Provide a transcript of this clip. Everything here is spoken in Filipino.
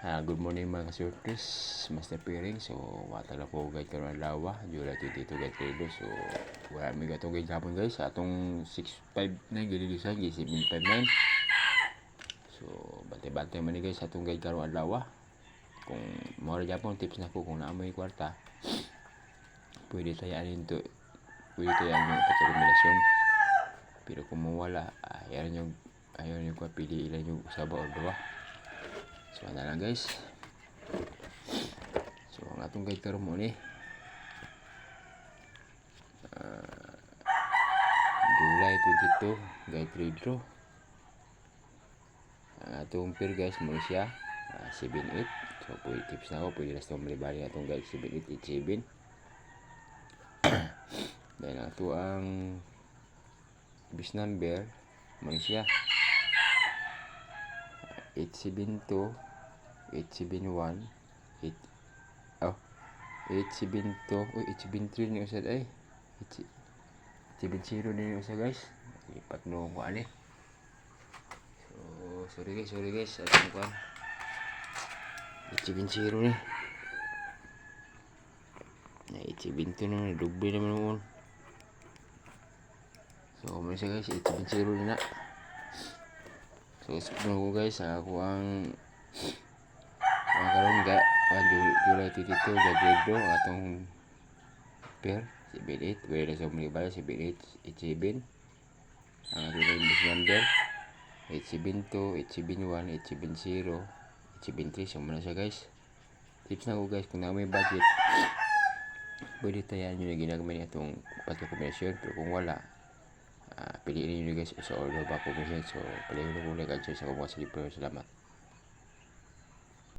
Good morning mga kasurpris, Master Piring. So, wata lang po guys karon lawa, July 22 guys trader. So, wala may gatong guys hapon guys sa atong 659 gililusan, 759. So, bante-bante man ni guys sa atong guys karon lawa. Kung mao Japon tips na ko kung naamoy kwarta, pwede tayo anin yung pagkombinasyon. Pero kung mawala, ayaw nyo ko pili ilan yung usaba o dua. So, ano lang guys. So, ang atong guide karon mo ni July 22 guide trade draw. Ang atong pair guys mo siya 7-8. So, pwede tips na ako. Pwede last malibali atong guide 7-8, 8-7. Dahil ang ito ang base number mo siya 872 871 872 873 ni usad ay 870 ni usad guys. Lipat no ko ani. So sorry guys atong kuan 870 ni 872 naman doble naman mo. So mo siya guys 870 ni na. So subscribe ko guys ako ang karon ga July 22 gagredo atong pair 7-8 wala sa mga bala 7-8 8-7 ang ating base number 872 871 870 873. So muna siya guys. Tips na ko guys kung na may budget pwede tayo nyo na ginagawa niya itong pagkakombinasyon. Pero kung wala piliin nyo guys sa order ba kombinasyon. So piliin nyo ko like at share sa mga sleeper. Salamat.